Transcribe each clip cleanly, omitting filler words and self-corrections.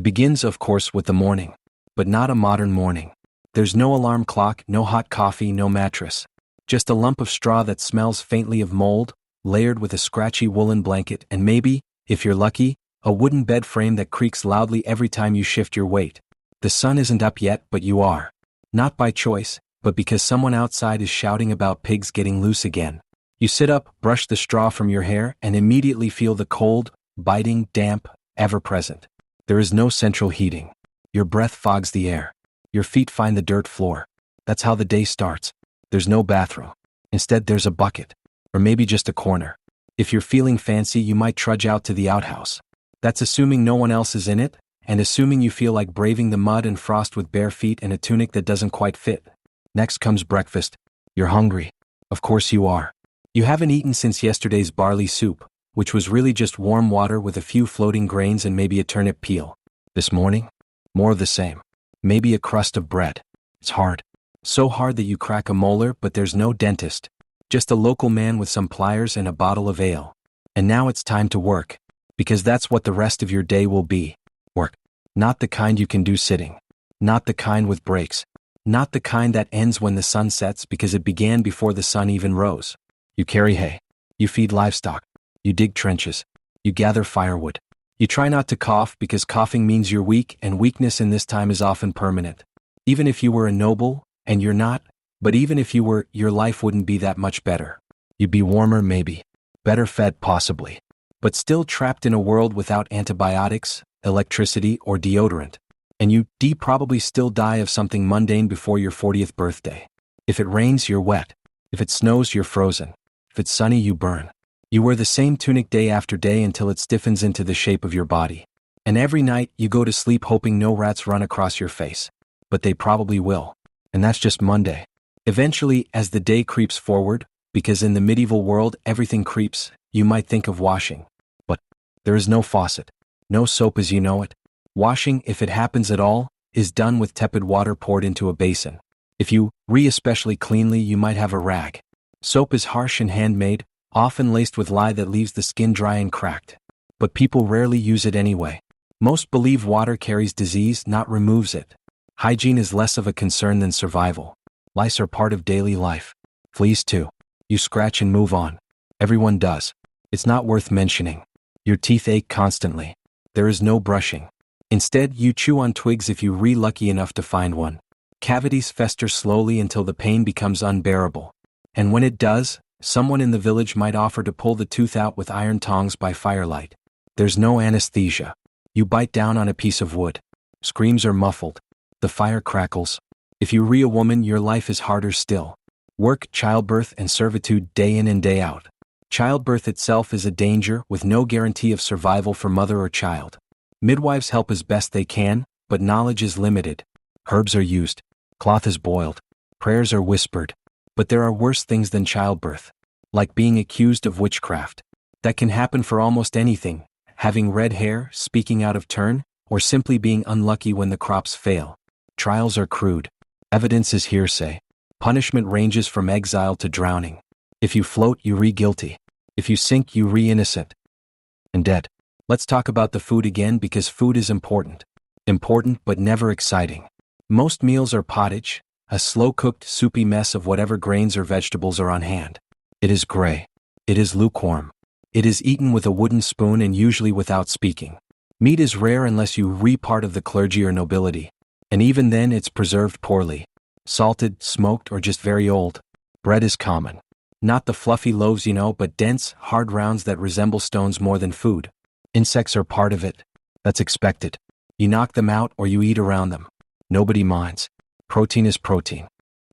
It begins, of course, with the morning. But not a modern morning. There's no alarm clock, no hot coffee, no mattress. Just a lump of straw that smells faintly of mold, layered with a scratchy woolen blanket, and maybe, if you're lucky, a wooden bed frame that creaks loudly every time you shift your weight. The sun isn't up yet, but you are. Not by choice, but because someone outside is shouting about pigs getting loose again. You sit up, brush the straw from your hair, and immediately feel the cold, biting, damp, ever-present. There is no central heating. Your breath fogs the air. Your feet find the dirt floor. That's how the day starts. There's no bathroom. Instead, there's a bucket. Or maybe just a corner. If you're feeling fancy, you might trudge out to the outhouse. That's assuming no one else is in it, and assuming you feel like braving the mud and frost with bare feet and a tunic that doesn't quite fit. Next comes breakfast. You're hungry. Of course you are. You haven't eaten since yesterday's barley soup, which was really just warm water with a few floating grains and maybe a turnip peel. This morning? More of the same. Maybe a crust of bread. It's hard. So hard that you crack a molar, but there's no dentist. Just a local man with some pliers and a bottle of ale. And now it's time to work. Because that's what the rest of your day will be. Work. Not the kind you can do sitting. Not the kind with breaks. Not the kind that ends when the sun sets because it began before the sun even rose. You carry hay. You feed livestock. You dig trenches. You gather firewood. You try not to cough because coughing means you're weak, and weakness in this time is often permanent. Even if you were a noble, and you're not, but even if you were, your life wouldn't be that much better. You'd be warmer maybe. Better fed possibly. But still trapped in a world without antibiotics, electricity, or deodorant. And you'd probably still die of something mundane before your 40th birthday. If it rains, you're wet. If it snows, you're frozen. If it's sunny, you burn. You wear the same tunic day after day until it stiffens into the shape of your body. And every night, you go to sleep hoping no rats run across your face. But they probably will. And that's just Monday. Eventually, as the day creeps forward, because in the medieval world everything creeps, you might think of washing. But there is no faucet. No soap as you know it. Washing, if it happens at all, is done with tepid water poured into a basin. If you especially cleanly, you might have a rag. Soap is harsh and handmade, often laced with lye that leaves the skin dry and cracked. But people rarely use it anyway. Most believe water carries disease, not removes it. Hygiene is less of a concern than survival. Lice are part of daily life. Fleas too. You scratch and move on. Everyone does. It's not worth mentioning. Your teeth ache constantly. There is no brushing. Instead, you chew on twigs if you're lucky enough to find one. Cavities fester slowly until the pain becomes unbearable. And when it does, someone in the village might offer to pull the tooth out with iron tongs by firelight. There's no anesthesia. You bite down on a piece of wood. Screams are muffled. The fire crackles. If you're a woman, your life is harder still. Work, childbirth, and servitude day in and day out. Childbirth itself is a danger with no guarantee of survival for mother or child. Midwives help as best they can, but knowledge is limited. Herbs are used. Cloth is boiled. Prayers are whispered. But there are worse things than childbirth. Like being accused of witchcraft. That can happen for almost anything. Having red hair, speaking out of turn, or simply being unlucky when the crops fail. Trials are crude. Evidence is hearsay. Punishment ranges from exile to drowning. If you float, you guilty. If you sink, you innocent. And dead. Let's talk about the food again because food is important. Important but never exciting. Most meals are pottage, a slow-cooked, soupy mess of whatever grains or vegetables are on hand. It is gray. It is lukewarm. It is eaten with a wooden spoon and usually without speaking. Meat is rare unless you part of the clergy or nobility. And even then it's preserved poorly. Salted, smoked, or just very old. Bread is common. Not the fluffy loaves but dense, hard rounds that resemble stones more than food. Insects are part of it. That's expected. You knock them out or you eat around them. Nobody minds. Protein is protein.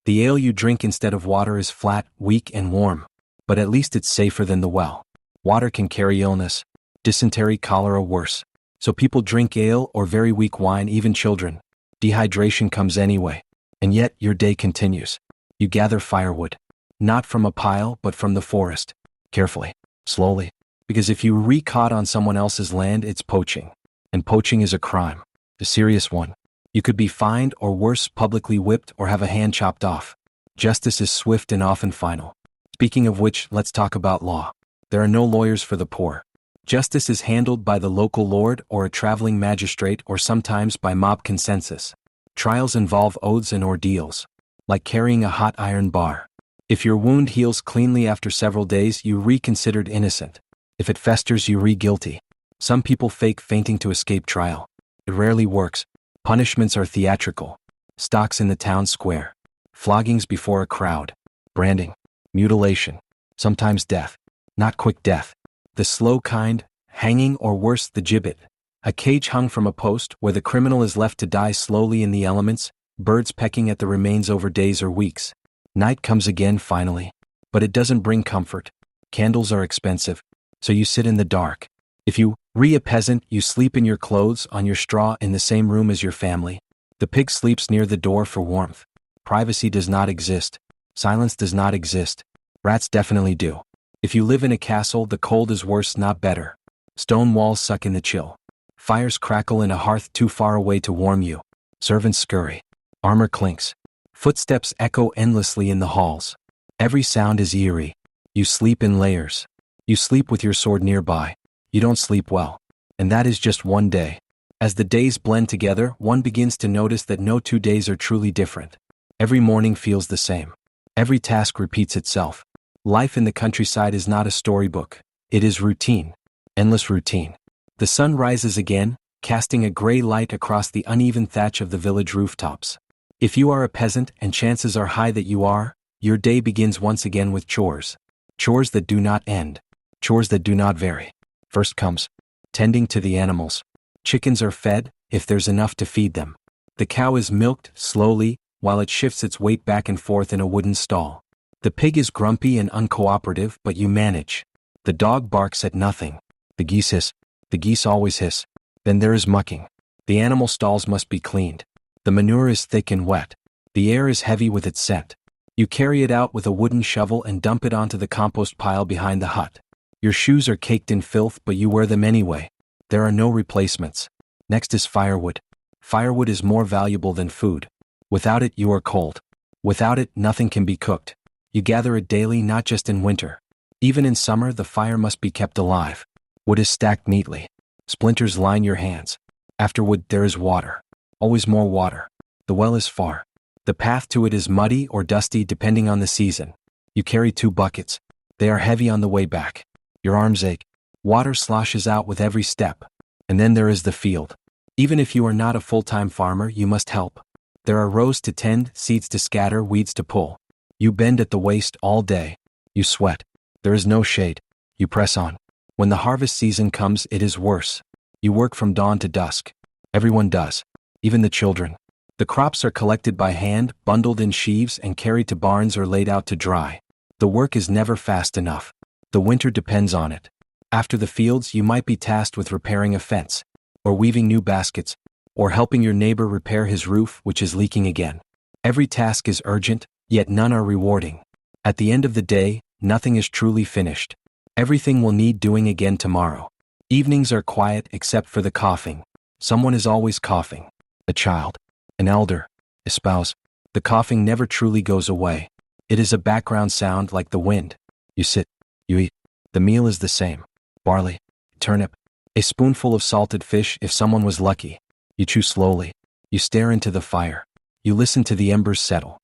The ale you drink instead of water is flat, weak, and warm. But at least it's safer than the well. Water can carry illness. Dysentery, cholera, worse. So people drink ale or very weak wine, even children. Dehydration comes anyway. And yet your day continues. You gather firewood. Not from a pile, but from the forest. Carefully. Slowly. Because if you caught on someone else's land, it's poaching. And poaching is a crime. A serious one. You could be fined or worse, publicly whipped or have a hand chopped off. Justice is swift and often final. Speaking of which, let's talk about law. There are no lawyers for the poor. Justice is handled by the local lord or a traveling magistrate or sometimes by mob consensus. Trials involve oaths and ordeals, like carrying a hot iron bar. If your wound heals cleanly after several days, you re-considered innocent. If it festers, you re-guilty. Some people fake fainting to escape trial. It rarely works. Punishments are theatrical. Stocks in the town square. Floggings before a crowd. Branding. Mutilation. Sometimes death. Not quick death. The slow kind, hanging or worse, the gibbet. A cage hung from a post where the criminal is left to die slowly in the elements, birds pecking at the remains over days or weeks. Night comes again finally. But it doesn't bring comfort. Candles are expensive, so you sit in the dark. If you a peasant, you sleep in your clothes on your straw in the same room as your family. The pig sleeps near the door for warmth. Privacy does not exist. Silence does not exist. Rats definitely do. If you live in a castle, the cold is worse, not better. Stone walls suck in the chill. Fires crackle in a hearth too far away to warm you. Servants scurry. Armor clinks. Footsteps echo endlessly in the halls. Every sound is eerie. You sleep in layers. You sleep with your sword nearby. You don't sleep well. And that is just one day. As the days blend together, one begins to notice that no 2 days are truly different. Every morning feels the same. Every task repeats itself. Life in the countryside is not a storybook. It is routine. Endless routine. The sun rises again, casting a gray light across the uneven thatch of the village rooftops. If you are a peasant, and chances are high that you are, your day begins once again with chores. Chores that do not end. Chores that do not vary. First comes tending to the animals. Chickens are fed, if there's enough to feed them. The cow is milked, slowly, while it shifts its weight back and forth in a wooden stall. The pig is grumpy and uncooperative, but you manage. The dog barks at nothing. The geese hiss. The geese always hiss. Then there is mucking. The animal stalls must be cleaned. The manure is thick and wet. The air is heavy with its scent. You carry it out with a wooden shovel and dump it onto the compost pile behind the hut. Your shoes are caked in filth, but you wear them anyway. There are no replacements. Next is firewood. Firewood is more valuable than food. Without it, you are cold. Without it, nothing can be cooked. You gather it daily, not just in winter. Even in summer, the fire must be kept alive. Wood is stacked neatly. Splinters line your hands. After wood, there is water. Always more water. The well is far. The path to it is muddy or dusty depending on the season. You carry 2 buckets. They are heavy on the way back. Your arms ache. Water sloshes out with every step. And then there is the field. Even if you are not a full-time farmer, you must help. There are rows to tend, seeds to scatter, weeds to pull. You bend at the waist all day. You sweat. There is no shade. You press on. When the harvest season comes, it is worse. You work from dawn to dusk. Everyone does. Even the children. The crops are collected by hand, bundled in sheaves and carried to barns or laid out to dry. The work is never fast enough. The winter depends on it. After the fields, you might be tasked with repairing a fence, or weaving new baskets, or helping your neighbor repair his roof, which is leaking again. Every task is urgent, yet none are rewarding. At the end of the day, nothing is truly finished. Everything will need doing again tomorrow. Evenings are quiet except for the coughing. Someone is always coughing. A child. An elder. A spouse. The coughing never truly goes away. It is a background sound like the wind. You sit. You eat. The meal is the same. Barley. Turnip. A spoonful of salted fish if someone was lucky. You chew slowly. You stare into the fire. You listen to the embers settle.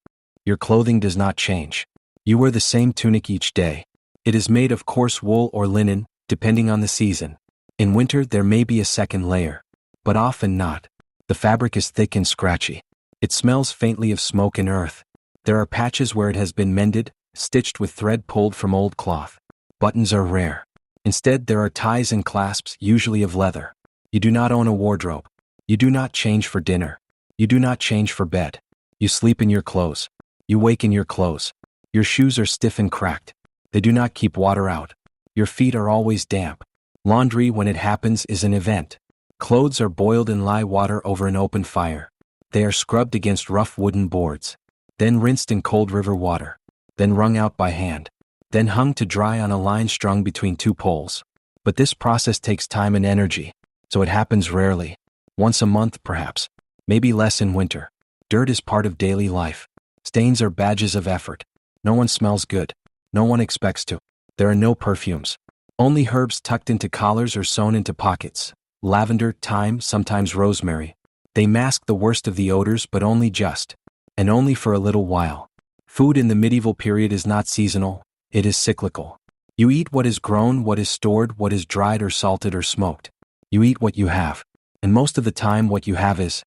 Your clothing does not change. You wear the same tunic each day. It is made of coarse wool or linen, depending on the season. In winter there may be a second layer, but often not. The fabric is thick and scratchy. It smells faintly of smoke and earth. There are patches where it has been mended, stitched with thread pulled from old cloth. Buttons are rare. Instead, there are ties and clasps, usually of leather. You do not own a wardrobe. You do not change for dinner. You do not change for bed. You sleep in your clothes. You wake in your clothes. Your shoes are stiff and cracked. They do not keep water out. Your feet are always damp. Laundry, when it happens, is an event. Clothes are boiled in lye water over an open fire. They are scrubbed against rough wooden boards. Then rinsed in cold river water. Then wrung out by hand. Then hung to dry on a line strung between 2 poles. But this process takes time and energy, so it happens rarely. Once a month, perhaps. Maybe less in winter. Dirt is part of daily life. Stains are badges of effort. No one smells good. No one expects to. There are no perfumes. Only herbs tucked into collars or sewn into pockets. Lavender, thyme, sometimes rosemary. They mask the worst of the odors, but only just. And only for a little while. Food in the medieval period is not seasonal, it is cyclical. You eat what is grown, what is stored, what is dried or salted or smoked. You eat what you have. And most of the time what you have is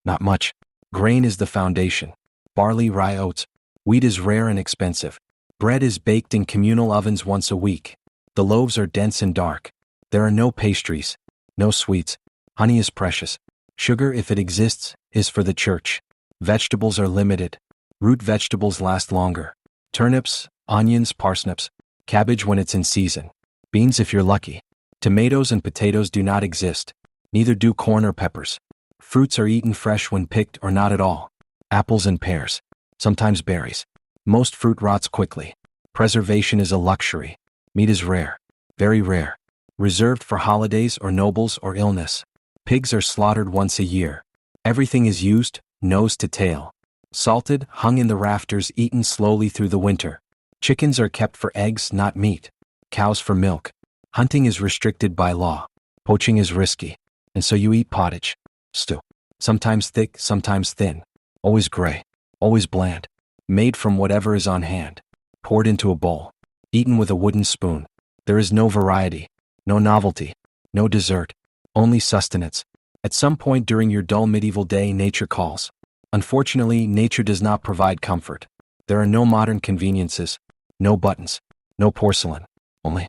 not much. Grain is the foundation. Barley, rye, oats. Wheat is rare and expensive. Bread is baked in communal ovens once a week. The loaves are dense and dark. There are no pastries, no sweets. Honey is precious. Sugar, if it exists, is for the church. Vegetables are limited. Root vegetables last longer. Turnips, onions, parsnips. Cabbage when it's in season. Beans if you're lucky. Tomatoes and potatoes do not exist. Neither do corn or peppers. Fruits are eaten fresh when picked or not at all. Apples and pears. Sometimes berries. Most fruit rots quickly. Preservation is a luxury. Meat is rare. Very rare. Reserved for holidays or nobles or illness. Pigs are slaughtered once a year. Everything is used, nose to tail. Salted, hung in the rafters, eaten slowly through the winter. Chickens are kept for eggs, not meat. Cows for milk. Hunting is restricted by law. Poaching is risky. And so you eat pottage. Stew. Sometimes thick, sometimes thin. Always gray. Always bland. Made from whatever is on hand. Poured into a bowl. Eaten with a wooden spoon. There is no variety. No novelty. No dessert. Only sustenance. At some point during your dull medieval day, nature calls. Unfortunately, nature does not provide comfort. There are no modern conveniences. No buttons. No porcelain. Only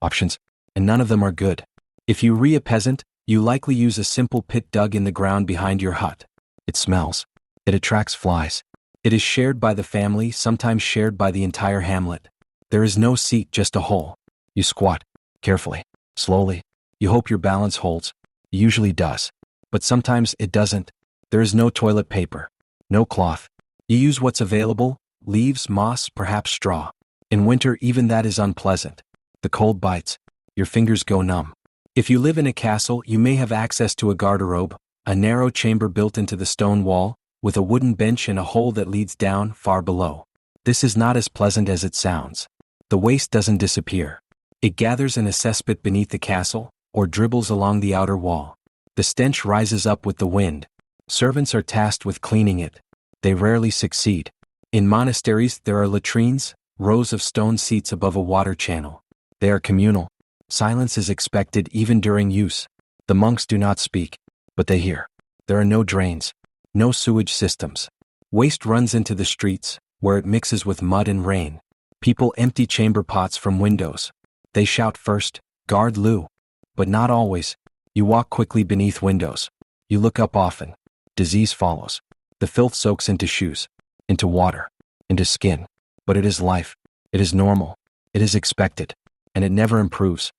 options. And none of them are good. If you re a peasant, you likely use a simple pit dug in the ground behind your hut. It smells. It attracts flies. It is shared by the family, sometimes shared by the entire hamlet. There is no seat, just a hole. You squat. Carefully. Slowly. You hope your balance holds. It usually does. But sometimes it doesn't. There is no toilet paper. No cloth. You use what's available, leaves, moss, perhaps straw. In winter, even that is unpleasant. The cold bites. Your fingers go numb. If you live in a castle, you may have access to a garderobe, a narrow chamber built into the stone wall, with a wooden bench and a hole that leads down far below. This is not as pleasant as it sounds. The waste doesn't disappear. It gathers in a cesspit beneath the castle, or dribbles along the outer wall. The stench rises up with the wind. Servants are tasked with cleaning it. They rarely succeed. In monasteries, there are latrines, rows of stone seats above a water channel. They are communal. Silence is expected even during use. The monks do not speak, but they hear. There are no drains. No sewage systems. Waste runs into the streets, where it mixes with mud and rain. People empty chamber pots from windows. They shout first, "Guard Lou." But not always. You walk quickly beneath windows. You look up often. Disease follows. The filth soaks into shoes, into water, into skin. But it is life. It is normal. It is expected. And it never improves.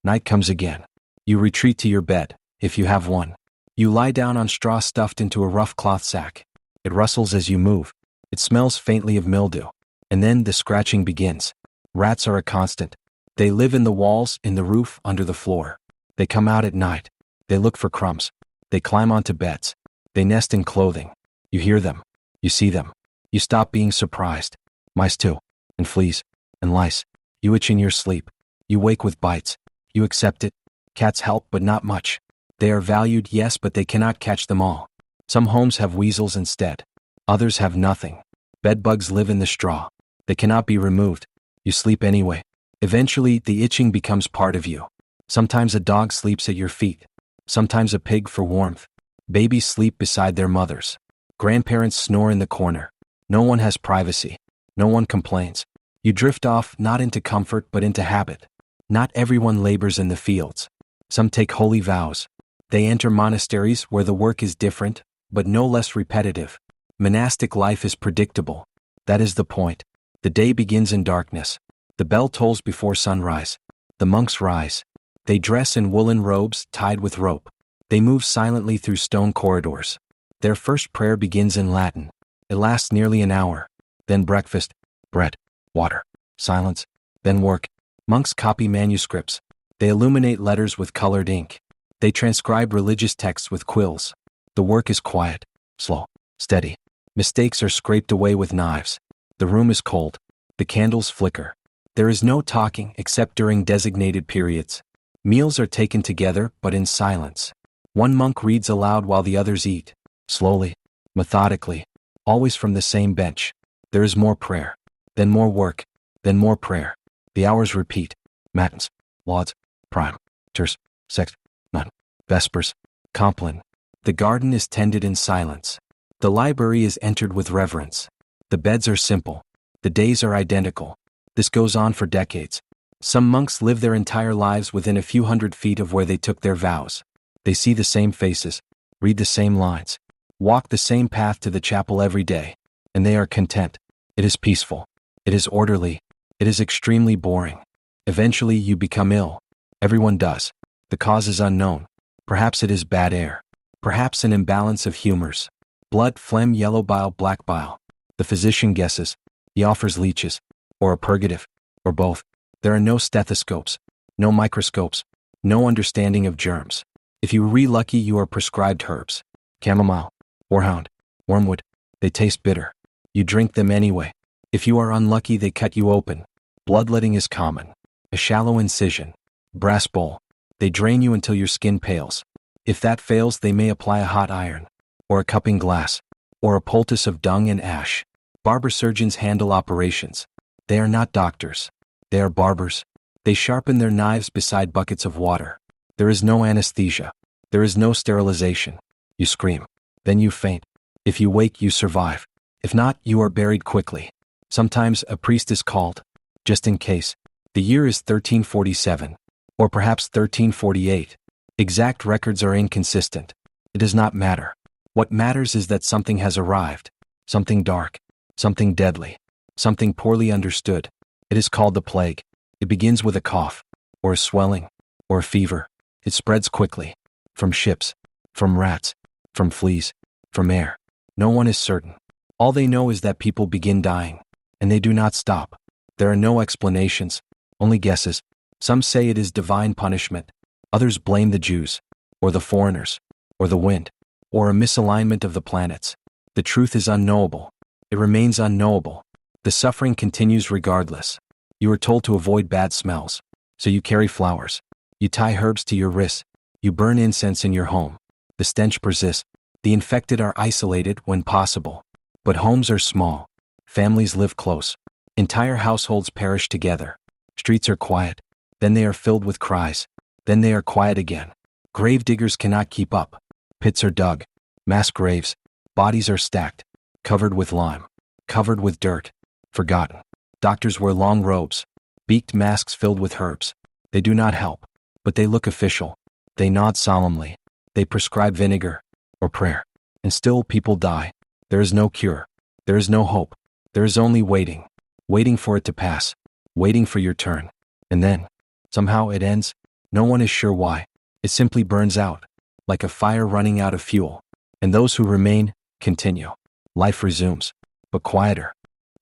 Night comes again. You retreat to your bed, if you have one. You lie down on straw stuffed into a rough cloth sack. It rustles as you move. It smells faintly of mildew. And then the scratching begins. Rats are a constant. They live in the walls, in the roof, under the floor. They come out at night. They look for crumbs. They climb onto beds. They nest in clothing. You hear them. You see them. You stop being surprised. Mice too. And fleas. And lice. You itch in your sleep. You wake with bites. You accept it. Cats help, but not much. They are valued, yes, but they cannot catch them all. Some homes have weasels instead. Others have nothing. Bedbugs live in the straw. They cannot be removed. You sleep anyway. Eventually, the itching becomes part of you. Sometimes a dog sleeps at your feet. Sometimes a pig for warmth. Babies sleep beside their mothers. Grandparents snore in the corner. No one has privacy. No one complains. You drift off, not into comfort, but into habit. Not everyone labors in the fields. Some take holy vows. They enter monasteries where the work is different, but no less repetitive. Monastic life is predictable. That is the point. The day begins in darkness. The bell tolls before sunrise. The monks rise. They dress in woolen robes tied with rope. They move silently through stone corridors. Their first prayer begins in Latin. It lasts nearly an hour. Then breakfast, bread, water, silence, then work. Monks copy manuscripts. They illuminate letters with colored ink. They transcribe religious texts with quills. The work is quiet, slow, steady. Mistakes are scraped away with knives. The room is cold. The candles flicker. There is no talking except during designated periods. Meals are taken together but in silence. One monk reads aloud while the others eat, slowly, methodically, always from the same bench. There is more prayer, then more work, then more prayer. The hours repeat. Matins, lauds, prime, terce, sext, nun, vespers, compline. The garden is tended in silence. The library is entered with reverence. The beds are simple. The days are identical. This goes on for decades. Some monks live their entire lives within a few hundred feet of where they took their vows. They see the same faces, read the same lines, walk the same path to the chapel every day, and they are content. It is peaceful. It is orderly. It is extremely boring. Eventually you become ill. Everyone does. The cause is unknown. Perhaps it is bad air. Perhaps an imbalance of humors. Blood, phlegm, yellow bile, black bile. The physician guesses. He offers leeches, or a purgative, or both. There are no stethoscopes, no microscopes, no understanding of germs. If you are lucky, you are prescribed herbs. Chamomile, horehound, wormwood. They taste bitter. You drink them anyway. If you are unlucky, they cut you open. Bloodletting is common. A shallow incision. Brass bowl. They drain you until your skin pales. If that fails, they may apply a hot iron, or a cupping glass, or a poultice of dung and ash. Barber surgeons handle operations. They are not doctors. They are barbers. They sharpen their knives beside buckets of water. There is no anesthesia. There is no sterilization. You scream. Then you faint. If you wake, you survive. If not, you are buried quickly. Sometimes a priest is called, just in case. The year is 1347, or perhaps 1348. Exact records are inconsistent. It does not matter. What matters is that something has arrived. Something dark. Something deadly. Something poorly understood. It is called the plague. It begins with a cough, or a swelling, or a fever. It spreads quickly. From ships, from rats, from fleas, from air. No one is certain. All they know is that people begin dying, and they do not stop. There are no explanations, only guesses. Some say it is divine punishment. Others blame the Jews, or the foreigners, or the wind, or a misalignment of the planets. The truth is unknowable. It remains unknowable. The suffering continues regardless. You are told to avoid bad smells, so you carry flowers. You tie herbs to your wrists. You burn incense in your home. The stench persists. The infected are isolated when possible. But homes are small. Families live close. Entire households perish together. Streets are quiet. Then they are filled with cries. Then they are quiet again. Grave diggers cannot keep up. Pits are dug. Mass graves. Bodies are stacked. Covered with lime. Covered with dirt. Forgotten. Doctors wear long robes. Beaked masks filled with herbs. They do not help. But they look official. They nod solemnly. They prescribe vinegar, or prayer. And still people die. There is no cure. There is no hope. There is only waiting. Waiting for it to pass. Waiting for your turn. And then, somehow it ends. No one is sure why. It simply burns out, like a fire running out of fuel. And those who remain, continue. Life resumes, but quieter.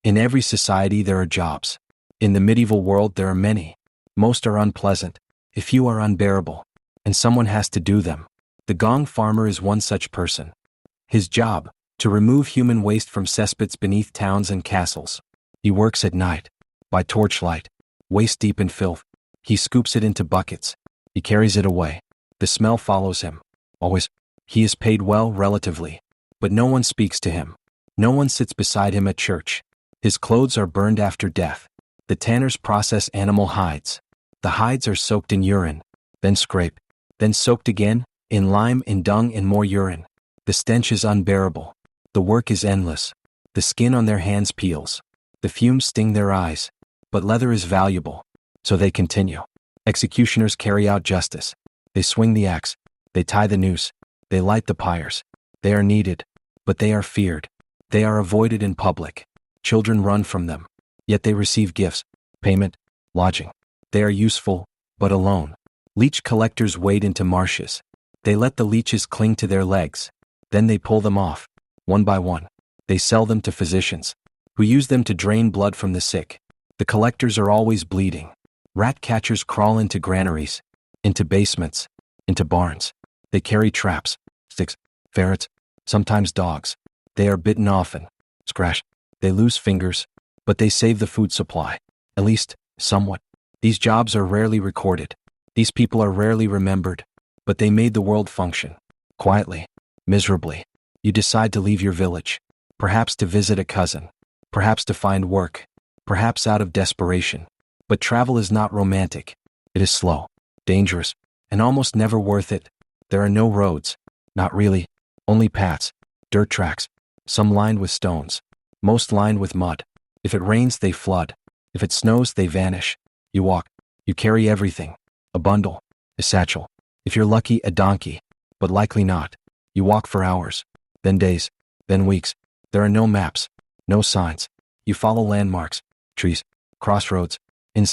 In every society there are jobs. In the medieval world there are many. Most are unpleasant. A few are unbearable. And someone has to do them. The gong farmer is one such person. His job, to remove human waste from cesspits beneath towns and castles. He works at night, by torchlight, waist deep in filth. He scoops it into buckets. He carries it away. The smell follows him. Always. He is paid well relatively. But no one speaks to him. No one sits beside him at church. His clothes are burned after death. The tanners process animal hides. The hides are soaked in urine, then scraped, then soaked again, in lime, in dung, in more urine. The stench is unbearable. The work is endless. The skin on their hands peels. The fumes sting their eyes. But leather is valuable. So they continue. Executioners carry out justice. They swing the axe. They tie the noose. They light the pyres. They are needed, but they are feared. They are avoided in public. Children run from them. Yet they receive gifts, payment, lodging. They are useful, but alone. Leech collectors wade into marshes. They let the leeches cling to their legs. Then they pull them off, one by one. They sell them to physicians, who use them to drain blood from the sick. The collectors are always bleeding. Rat catchers crawl into granaries, into basements, into barns. They carry traps, sticks, ferrets, sometimes dogs. They are bitten often, scratch. They lose fingers, but they save the food supply. At least, Somewhat. These jobs are rarely recorded. These people are rarely remembered. But they made the world function. Quietly. Miserably. You decide to leave your village. Perhaps to visit a cousin. Perhaps to find work. Perhaps out of desperation. But travel is not romantic. It is slow, dangerous, and almost never worth it. There are no roads. Not really. Only paths. Dirt tracks. Some lined with stones. Most lined with mud. If it rains, they flood. If it snows, they vanish. You walk. You carry everything. A bundle. A satchel. If you're lucky, a donkey. But likely not. You walk for hours. Then days. Then weeks. There are no maps. No signs. You follow landmarks. Trees. Crossroads.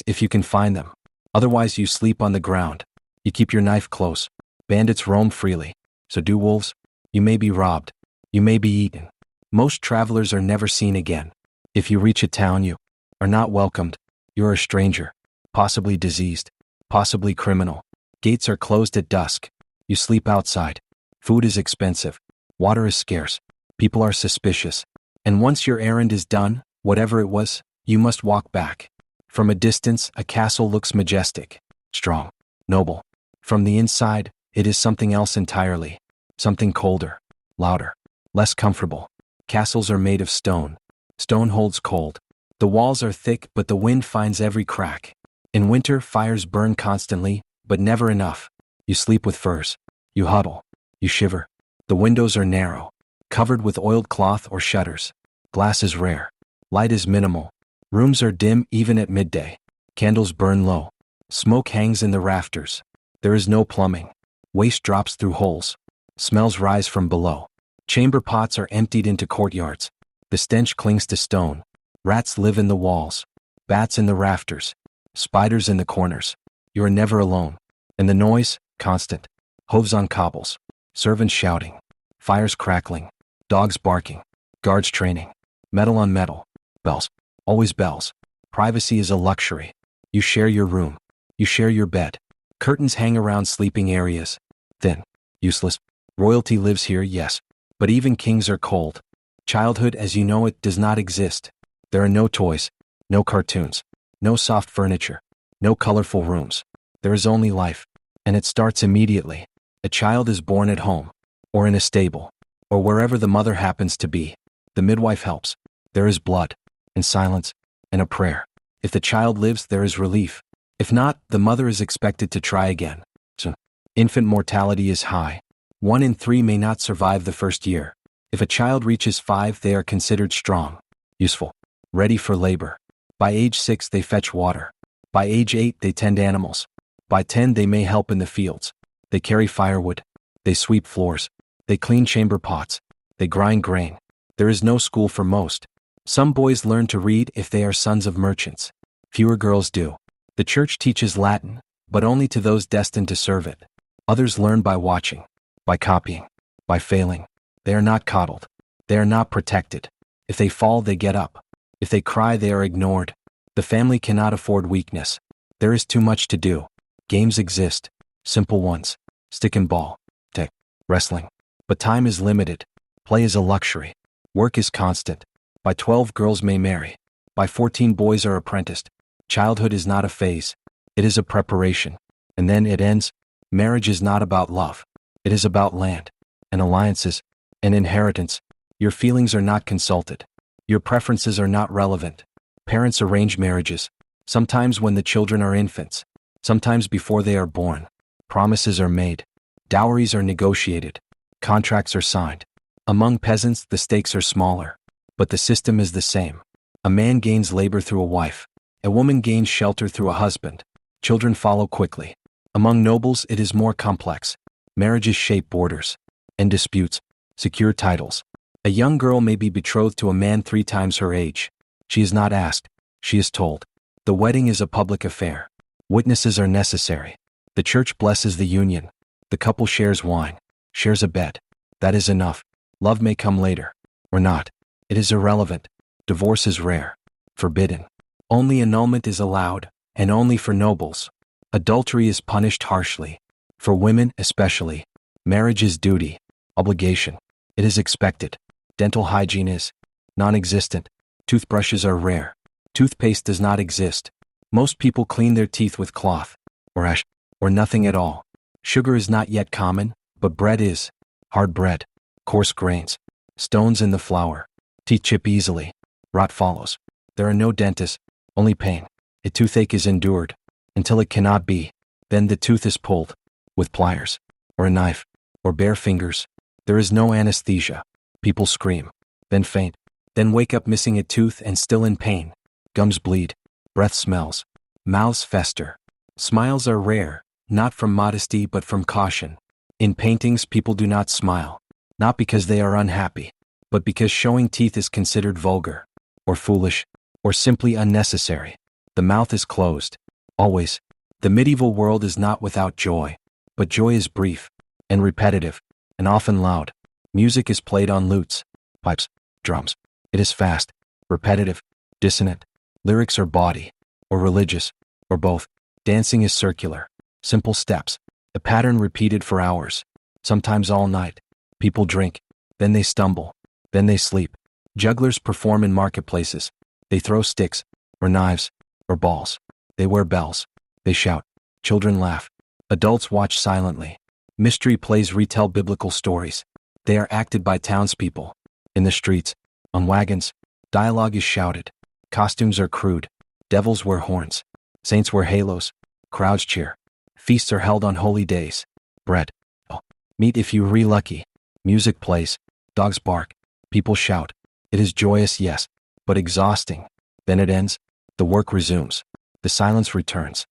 If you can find them. Otherwise, you sleep on the ground. You keep your knife close. Bandits roam freely. So do wolves. You may be robbed. You may be eaten. Most travelers are never seen again. If you reach a town, you are not welcomed. You're a stranger. Possibly diseased. Possibly criminal. Gates are closed at dusk. You sleep outside. Food is expensive. Water is scarce. People are suspicious. And once your errand is done, whatever it was, you must walk back. From a distance, a castle looks majestic, strong, noble. From the inside, it is something else entirely. Something colder, louder, less comfortable. Castles are made of stone. Stone holds cold. The walls are thick, but the wind finds every crack. In winter, fires burn constantly, but never enough. You sleep with furs. You huddle. You shiver. The windows are narrow, covered with oiled cloth or shutters. Glass is rare. Light is minimal. Rooms are dim even at midday. Candles burn low. Smoke hangs in the rafters. There is no plumbing. Waste drops through holes. Smells rise from below. Chamber pots are emptied into courtyards. The stench clings to stone. Rats live in the walls. Bats in the rafters. Spiders in the corners. You are never alone. And the noise, constant. Hooves on cobbles. Servants shouting. Fires crackling. Dogs barking. Guards training. Metal on metal. Bells. Always bells. Privacy is a luxury. You share your room. You share your bed. Curtains hang around sleeping areas. Thin. Useless. Royalty lives here, yes. But even kings are cold. Childhood as you know it does not exist. There are no toys. No cartoons. No soft furniture. No colorful rooms. There is only life. And it starts immediately. A child is born at home. Or in a stable. Or wherever the mother happens to be. The midwife helps. There is blood. And silence, and a prayer. If the child lives, there is relief. If not, the mother is expected to try again. So, infant mortality is high. 1 in 3 may not survive the first year. If a child reaches 5, they are considered strong, useful, ready for labor. By age 6, they fetch water. By age 8, they tend animals. By 10, they may help in the fields. They carry firewood. They sweep floors. They clean chamber pots. They grind grain. There is no school for most. Some boys learn to read if they are sons of merchants. Fewer girls do. The church teaches Latin, but only to those destined to serve it. Others learn by watching, by copying, by failing. They are not coddled. They are not protected. If they fall, they get up. If they cry, they are ignored. The family cannot afford weakness. There is too much to do. Games exist. Simple ones. Stick and ball. Tech. Wrestling. But time is limited. Play is a luxury. Work is constant. By 12, girls may marry. By 14, boys are apprenticed. Childhood is not a phase. It is a preparation. And then it ends. Marriage is not about love. It is about land, and alliances, and inheritance. Your feelings are not consulted. Your preferences are not relevant. Parents arrange marriages. Sometimes when the children are infants. Sometimes before they are born. Promises are made. Dowries are negotiated. Contracts are signed. Among peasants, the stakes are smaller. But the system is the same. A man gains labor through a wife. A woman gains shelter through a husband. Children follow quickly. Among nobles, it is more complex. Marriages shape borders and disputes, secure titles. A young girl may be betrothed to a man 3 times her age. She is not asked. She is told. The wedding is a public affair. Witnesses are necessary. The church blesses the union. The couple shares wine, shares a bed. That is enough. Love may come later, or not. It is irrelevant. Divorce is rare, forbidden. Only annulment is allowed, and only for nobles. Adultery is punished harshly. For women especially, marriage is duty, obligation. It is expected. Dental hygiene is non-existent. Toothbrushes are rare. Toothpaste does not exist. Most people clean their teeth with cloth, or ash, or nothing at all. Sugar is not yet common, but bread is. Hard bread, coarse grains, stones in the flour. Teeth chip easily. Rot follows. There are no dentists, only pain. A toothache is endured, until it cannot be. Then the tooth is pulled, with pliers, or a knife, or bare fingers. There is no anesthesia. People scream, then faint, then wake up missing a tooth and still in pain. Gums bleed, breath smells, mouths fester. Smiles are rare, not from modesty but from caution. In paintings, people do not smile, not because they are unhappy, but because showing teeth is considered vulgar, or foolish, or simply unnecessary. The mouth is closed, always. The medieval world is not without joy, but joy is brief, and repetitive, and often loud. Music is played on lutes, pipes, drums. It is fast, repetitive, dissonant. Lyrics are bawdy, or religious, or both. Dancing is circular, simple steps, a pattern repeated for hours, sometimes all night. People drink, then they stumble, then they sleep. Jugglers perform in marketplaces. They throw sticks, or knives, or balls. They wear bells. They shout. Children laugh. Adults watch silently. Mystery plays retell biblical stories. They are acted by townspeople. In the streets, on wagons, dialogue is shouted. Costumes are crude. Devils wear horns. Saints wear halos. Crowds cheer. Feasts are held on holy days. Bread. Oh, meat if you re lucky. Music plays. Dogs bark. People shout. It is joyous, yes, but exhausting. Then it ends. The work resumes. The silence returns.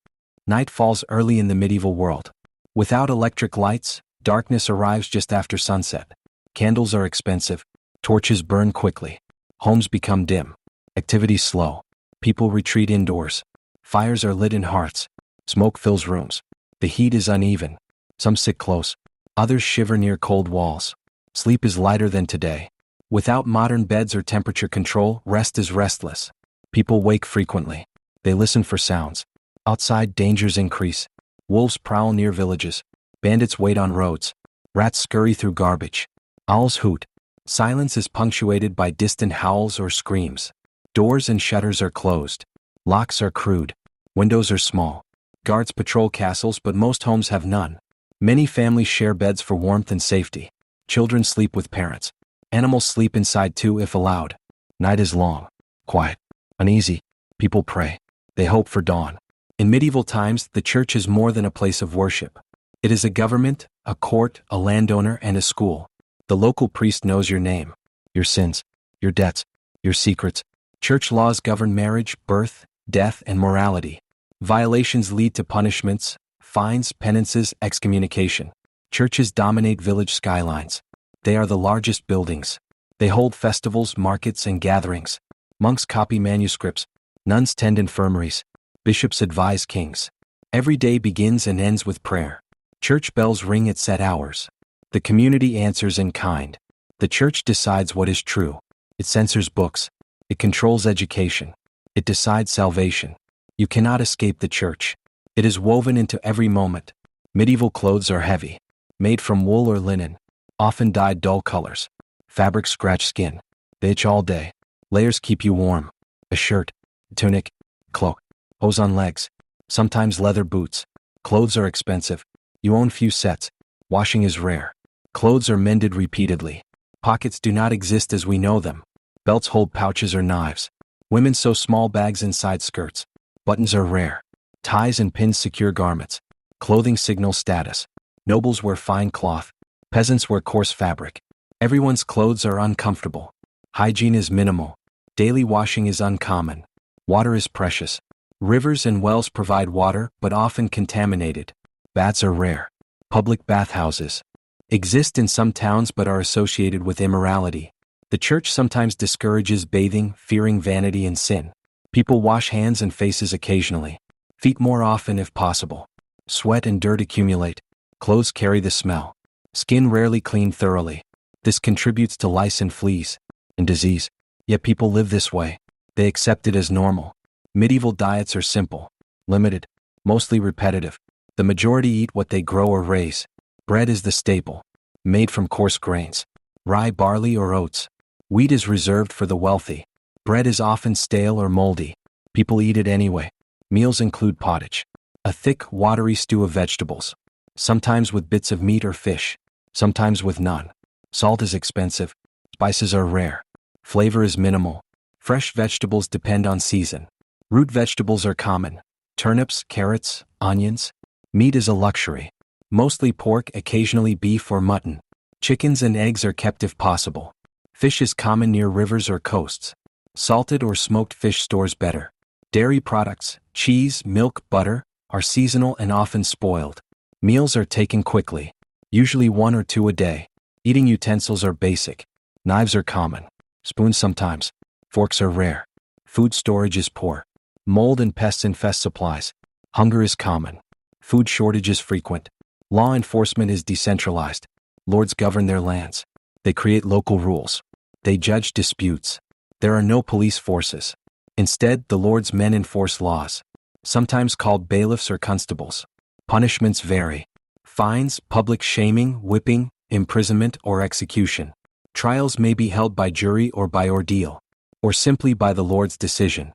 Night falls early in the medieval world. Without electric lights, darkness arrives just after sunset. Candles are expensive. Torches burn quickly. Homes become dim. Activity slow. People retreat indoors. Fires are lit in hearths. Smoke fills rooms. The heat is uneven. Some sit close. Others shiver near cold walls. Sleep is lighter than today. Without modern beds or temperature control, rest is restless. People wake frequently. They listen for sounds. Outside, dangers increase. Wolves prowl near villages. Bandits wait on roads. Rats scurry through garbage. Owls hoot. Silence is punctuated by distant howls or screams. Doors and shutters are closed. Locks are crude. Windows are small. Guards patrol castles, but most homes have none. Many families share beds for warmth and safety. Children sleep with parents. Animals sleep inside too if allowed. Night is long, quiet, uneasy. People pray. They hope for dawn. In medieval times, the church is more than a place of worship. It is a government, a court, a landowner, and a school. The local priest knows your name, your sins, your debts, your secrets. Church laws govern marriage, birth, death, and morality. Violations lead to punishments, fines, penances, excommunication. Churches dominate village skylines. They are the largest buildings. They hold festivals, markets, and gatherings. Monks copy manuscripts. Nuns tend infirmaries. Bishops advise kings. Every day begins and ends with prayer. Church bells ring at set hours. The community answers in kind. The church decides what is true. It censors books. It controls education. It decides salvation. You cannot escape the church. It is woven into every moment. Medieval clothes are heavy, made from wool or linen, often dyed dull colors. Fabrics scratch skin. They itch all day. Layers keep you warm. A shirt, tunic, cloak, hose on legs, sometimes leather boots. Clothes are expensive. You own few sets. Washing is rare. Clothes are mended repeatedly. Pockets do not exist as we know them. Belts hold pouches or knives. Women sew small bags inside skirts. Buttons are rare. Ties and pins secure garments. Clothing signals status. Nobles wear fine cloth. Peasants wear coarse fabric. Everyone's clothes are uncomfortable. Hygiene is minimal. Daily washing is uncommon. Water is precious. Rivers and wells provide water, but often contaminated. Baths are rare. Public bathhouses exist in some towns but are associated with immorality. The church sometimes discourages bathing, fearing vanity and sin. People wash hands and faces occasionally. Feet more often if possible. Sweat and dirt accumulate. Clothes carry the smell. Skin rarely cleaned thoroughly. This contributes to lice and fleas and disease. Yet people live this way. They accept it as normal. Medieval diets are simple, limited, mostly repetitive. The majority eat what they grow or raise. Bread is the staple, made from coarse grains. Rye, barley, or oats. Wheat is reserved for the wealthy. Bread is often stale or moldy. People eat it anyway. Meals include pottage, a thick, watery stew of vegetables, sometimes with bits of meat or fish, sometimes with none. Salt is expensive, spices are rare, flavor is minimal. Fresh vegetables depend on season. Root vegetables are common, turnips, carrots, onions. Meat is a luxury, mostly pork, occasionally beef or mutton. Chickens and eggs are kept if possible. Fish is common near rivers or coasts. Salted or smoked fish stores better. Dairy products, cheese, milk, butter, are seasonal and often spoiled. Meals are taken quickly, usually 1 or 2 a day. Eating utensils are basic. Knives are common. Spoons sometimes. Forks are rare. Food storage is poor. Mold and pests infest supplies. Hunger is common. Food shortage is frequent. Law enforcement is decentralized. Lords govern their lands. They create local rules. They judge disputes. There are no police forces. Instead, the Lord's men enforce laws, sometimes called bailiffs or constables. Punishments vary. Fines, public shaming, whipping, imprisonment, or execution. Trials may be held by jury or by ordeal, or simply by the Lord's decision.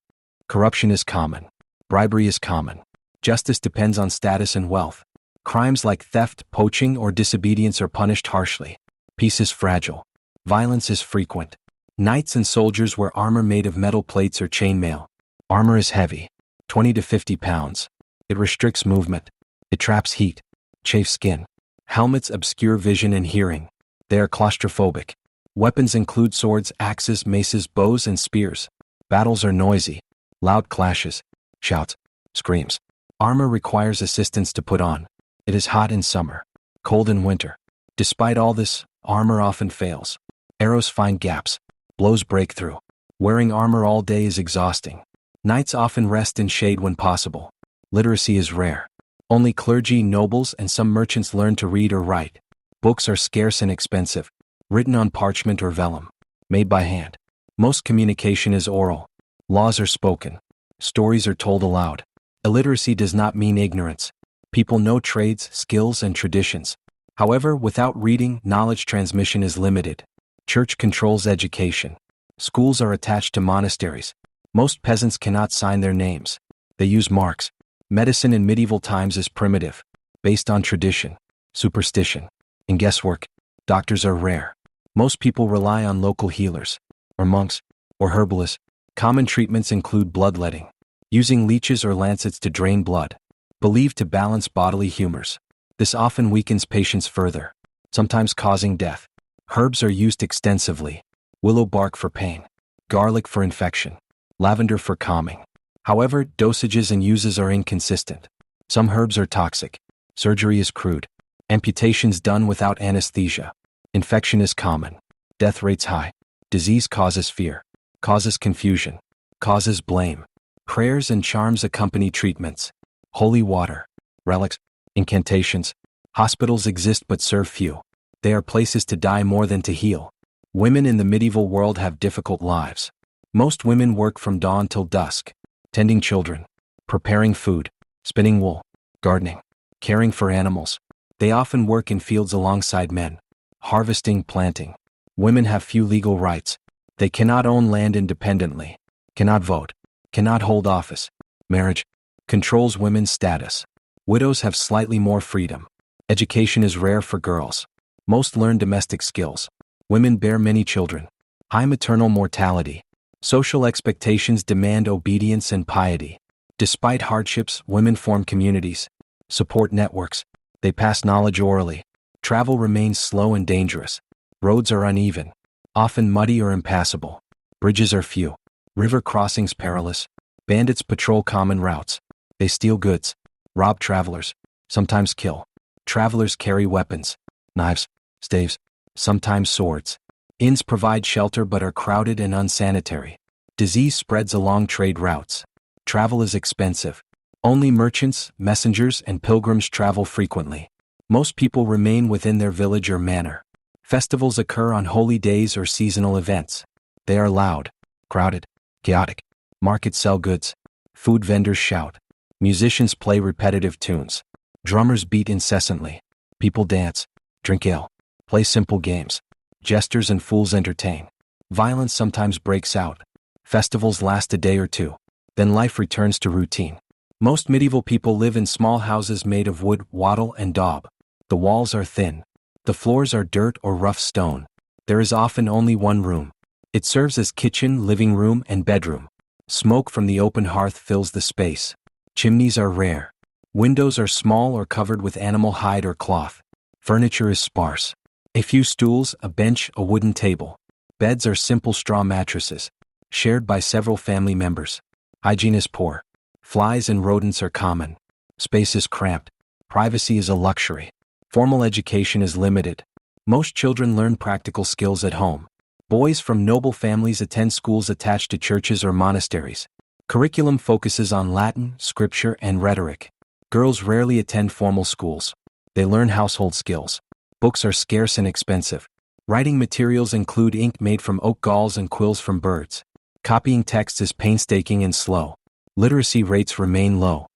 Corruption is common. Bribery is common. Justice depends on status and wealth. Crimes like theft, poaching, or disobedience are punished harshly. Peace is fragile. Violence is frequent. Knights and soldiers wear armor made of metal plates or chainmail. Armor is heavy, 20 to 50 pounds. It restricts movement. It traps heat, chafes skin. Helmets obscure vision and hearing. They are claustrophobic. Weapons include swords, axes, maces, bows, and spears. Battles are noisy. Loud clashes, shouts, screams. Armor requires assistance to put on. It is hot in summer, cold in winter. Despite all this, armor often fails. Arrows find gaps. Blows break through. Wearing armor all day is exhausting. Knights often rest in shade when possible. Literacy is rare. Only clergy, nobles, and some merchants learn to read or write. Books are scarce and expensive, written on parchment or vellum, made by hand. Most communication is oral. Laws are spoken. Stories are told aloud. Illiteracy does not mean ignorance. People know trades, skills, and traditions. However, without reading, knowledge transmission is limited. Church controls education. Schools are attached to monasteries. Most peasants cannot sign their names. They use marks. Medicine in medieval times is primitive, based on tradition, superstition, and guesswork. Doctors are rare. Most people rely on local healers, or monks, or herbalists. Common treatments include bloodletting, using leeches or lancets to drain blood, believed to balance bodily humors. This often weakens patients further, sometimes causing death. Herbs are used extensively. Willow bark for pain, garlic for infection, lavender for calming. However, dosages and uses are inconsistent. Some herbs are toxic. Surgery is crude. Amputations done without anesthesia. Infection is common. Death rates high. Disease causes fear, causes confusion, causes blame. Prayers and charms accompany treatments. Holy water, relics, incantations. Hospitals exist but serve few. They are places to die more than to heal. Women in the medieval world have difficult lives. Most women work from dawn till dusk, tending children, preparing food, spinning wool, gardening, caring for animals. They often work in fields alongside men, harvesting, planting. Women have few legal rights. They cannot own land independently, cannot vote, cannot hold office. Marriage controls women's status. Widows have slightly more freedom. Education is rare for girls. Most learn domestic skills. Women bear many children. High maternal mortality. Social expectations demand obedience and piety. Despite hardships, women form communities, support networks. They pass knowledge orally. Travel remains slow and dangerous. Roads are uneven, often muddy or impassable. Bridges are few. River crossings perilous. Bandits patrol common routes. They steal goods, rob travelers, sometimes kill. Travelers carry weapons, knives, staves, sometimes swords. Inns provide shelter but are crowded and unsanitary. Disease spreads along trade routes. Travel is expensive. Only merchants, messengers, and pilgrims travel frequently. Most people remain within their village or manor. Festivals occur on holy days or seasonal events. They are loud, crowded, chaotic. Markets sell goods. Food vendors shout. Musicians play repetitive tunes. Drummers beat incessantly. People dance, drink ale, play simple games. Jesters and fools entertain. Violence sometimes breaks out. Festivals last a day or two. Then life returns to routine. Most medieval people live in small houses made of wood, wattle, and daub. The walls are thin. The floors are dirt or rough stone. There is often only one room. It serves as kitchen, living room, and bedroom. Smoke from the open hearth fills the space. Chimneys are rare. Windows are small or covered with animal hide or cloth. Furniture is sparse. A few stools, a bench, a wooden table. Beds are simple straw mattresses, shared by several family members. Hygiene is poor. Flies and rodents are common. Space is cramped. Privacy is a luxury. Formal education is limited. Most children learn practical skills at home. Boys from noble families attend schools attached to churches or monasteries. Curriculum focuses on Latin, scripture, and rhetoric. Girls rarely attend formal schools. They learn household skills. Books are scarce and expensive. Writing materials include ink made from oak galls and quills from birds. Copying text is painstaking and slow. Literacy rates remain low.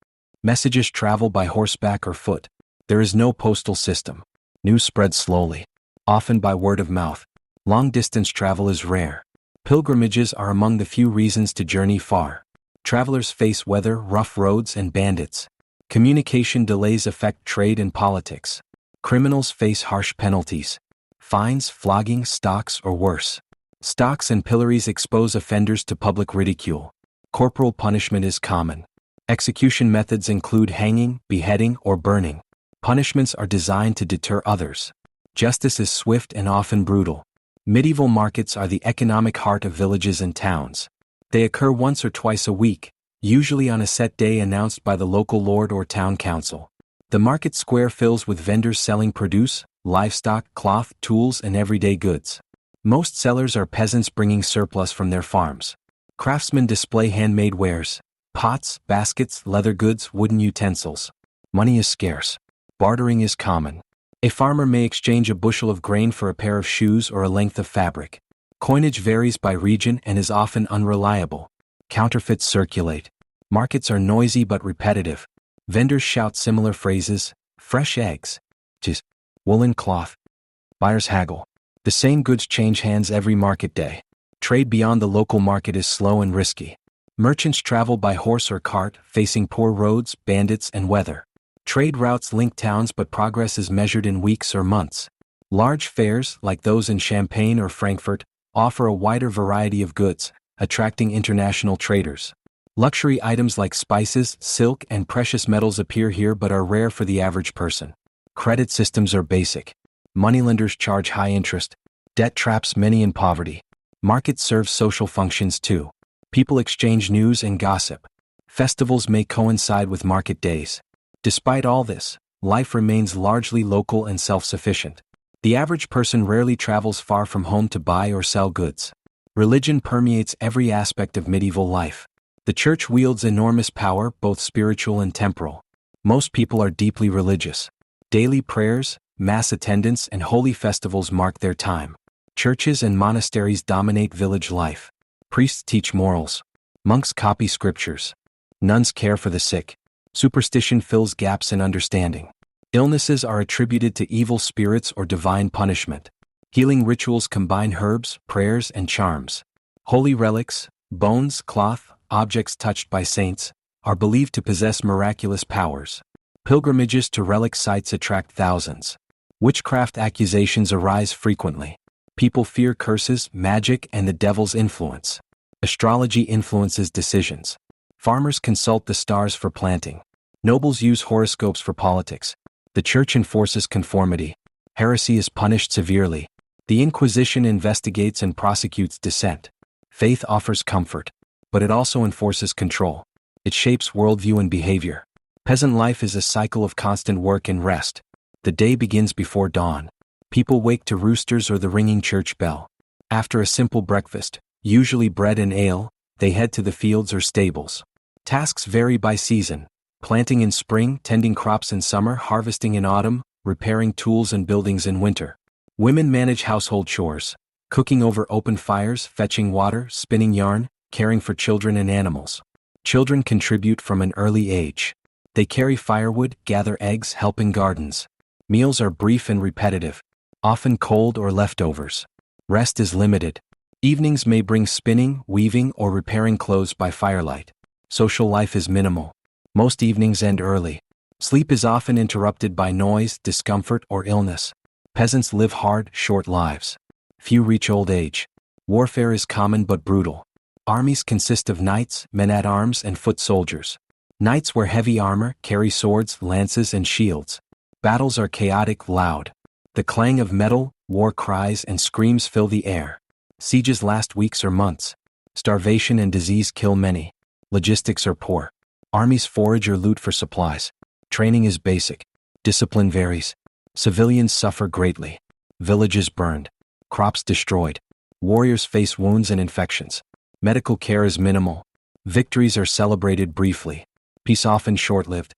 Messages travel by horseback or foot. There is no postal system. News spreads slowly, often by word of mouth. Long-distance travel is rare. Pilgrimages are among the few reasons to journey far. Travelers face weather, rough roads, and bandits. Communication delays affect trade and politics. Criminals face harsh penalties. Fines, flogging, stocks, or worse. Stocks and pillories expose offenders to public ridicule. Corporal punishment is common. Execution methods include hanging, beheading, or burning. Punishments are designed to deter others. Justice is swift and often brutal. Medieval markets are the economic heart of villages and towns. They occur once or twice a week, usually on a set day announced by the local lord or town council. The market square fills with vendors selling produce, livestock, cloth, tools, and everyday goods. Most sellers are peasants bringing surplus from their farms. Craftsmen display handmade wares, pots, baskets, leather goods, wooden utensils. Money is scarce. Bartering is common. A farmer may exchange a bushel of grain for a pair of shoes or a length of fabric. Coinage varies by region and is often unreliable. Counterfeits circulate. Markets are noisy but repetitive. Vendors shout similar phrases: fresh eggs, cheese, woolen cloth. Buyers haggle. The same goods change hands every market day. Trade beyond the local market is slow and risky. Merchants travel by horse or cart, facing poor roads, bandits, and weather. Trade routes link towns, but progress is measured in weeks or months. Large fairs, like those in Champaign or Frankfurt, offer a wider variety of goods, attracting international traders. Luxury items like spices, silk, and precious metals appear here but are rare for the average person. Credit systems are basic. Moneylenders charge high interest. Debt traps many in poverty. Markets serve social functions too. People exchange news and gossip. Festivals may coincide with market days. Despite all this, life remains largely local and self-sufficient. The average person rarely travels far from home to buy or sell goods. Religion permeates every aspect of medieval life. The church wields enormous power, both spiritual and temporal. Most people are deeply religious. Daily prayers, mass attendance, and holy festivals mark their time. Churches and monasteries dominate village life. Priests teach morals. Monks copy scriptures. Nuns care for the sick. Superstition fills gaps in understanding. Illnesses are attributed to evil spirits or divine punishment. Healing rituals combine herbs, prayers, and charms. Holy relics, bones, cloth, objects touched by saints, are believed to possess miraculous powers. Pilgrimages to relic sites attract thousands. Witchcraft accusations arise frequently. People fear curses, magic, and the devil's influence. Astrology influences decisions. Farmers consult the stars for planting. Nobles use horoscopes for politics. The church enforces conformity. Heresy is punished severely. The Inquisition investigates and prosecutes dissent. Faith offers comfort, but it also enforces control. It shapes worldview and behavior. Peasant life is a cycle of constant work and rest. The day begins before dawn. People wake to roosters or the ringing church bell. After a simple breakfast, usually bread and ale, they head to the fields or stables. Tasks vary by season: planting in spring, tending crops in summer, harvesting in autumn, repairing tools and buildings in winter. Women manage household chores: cooking over open fires, fetching water, spinning yarn, caring for children and animals. Children contribute from an early age. They carry firewood, gather eggs, help in gardens. Meals are brief and repetitive, often cold or leftovers. Rest is limited. Evenings may bring spinning, weaving, or repairing clothes by firelight. Social life is minimal. Most evenings end early. Sleep is often interrupted by noise, discomfort, or illness. Peasants live hard, short lives. Few reach old age. Warfare is common but brutal. Armies consist of knights, men-at-arms, and foot soldiers. Knights wear heavy armor, carry swords, lances, and shields. Battles are chaotic, loud. The clang of metal, war cries, and screams fill the air. Sieges last weeks or months. Starvation and disease kill many. Logistics are poor. Armies forage or loot for supplies. Training is basic. Discipline varies. Civilians suffer greatly. Villages burned. Crops destroyed. Warriors face wounds and infections. Medical care is minimal. Victories are celebrated briefly. Peace often short-lived.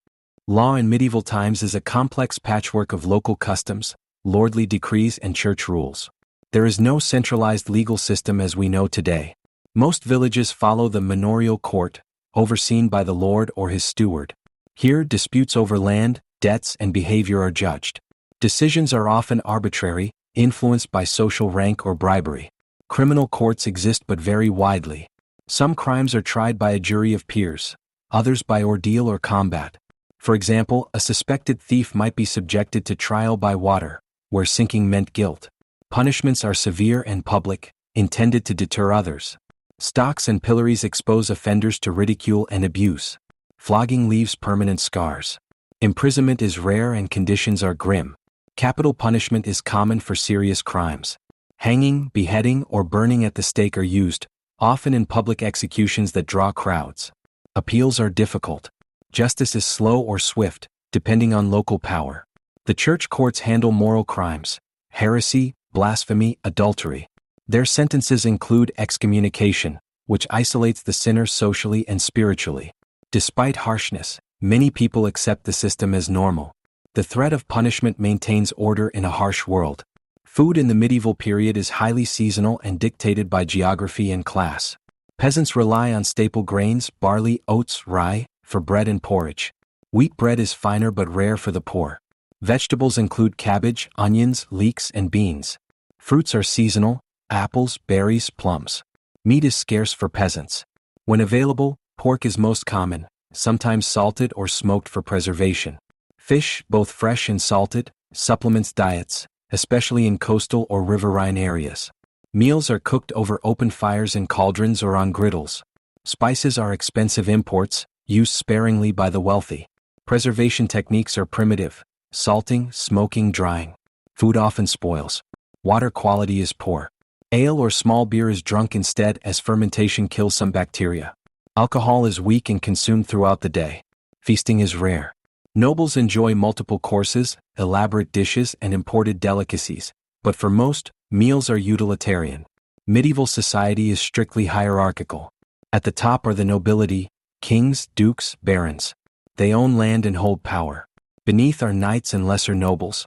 Law in medieval times is a complex patchwork of local customs, lordly decrees, and church rules. There is no centralized legal system as we know today. Most villages follow the manorial court, overseen by the lord or his steward. Here, disputes over land, debts, and behavior are judged. Decisions are often arbitrary, influenced by social rank or bribery. Criminal courts exist but vary widely. Some crimes are tried by a jury of peers, others by ordeal or combat. For example, a suspected thief might be subjected to trial by water, where sinking meant guilt. Punishments are severe and public, intended to deter others. Stocks and pillories expose offenders to ridicule and abuse. Flogging leaves permanent scars. Imprisonment is rare and conditions are grim. Capital punishment is common for serious crimes. Hanging, beheading, or burning at the stake are used, often in public executions that draw crowds. Appeals are difficult. Justice is slow or swift, depending on local power. The church courts handle moral crimes, heresy, blasphemy, adultery. Their sentences include excommunication, which isolates the sinner socially and spiritually. Despite harshness, many people accept the system as normal. The threat of punishment maintains order in a harsh world. Food in the medieval period is highly seasonal and dictated by geography and class. Peasants rely on staple grains, barley, oats, rye, for bread and porridge. Wheat bread is finer but rare for the poor. Vegetables include cabbage, onions, leeks, and beans. Fruits are seasonal, apples, berries, plums. Meat is scarce for peasants. When available, pork is most common, sometimes salted or smoked for preservation. Fish, both fresh and salted, supplements diets, especially in coastal or riverine areas. Meals are cooked over open fires in cauldrons or on griddles. Spices are expensive imports, used sparingly by the wealthy. Preservation techniques are primitive: salting, smoking, drying. Food often spoils. Water quality is poor. Ale or small beer is drunk instead, as fermentation kills some bacteria. Alcohol is weak and consumed throughout the day. Feasting is rare. Nobles enjoy multiple courses, elaborate dishes, and imported delicacies, but for most, meals are utilitarian. Medieval society is strictly hierarchical. At the top are the nobility, kings, dukes, barons. They own land and hold power. Beneath are knights and lesser nobles,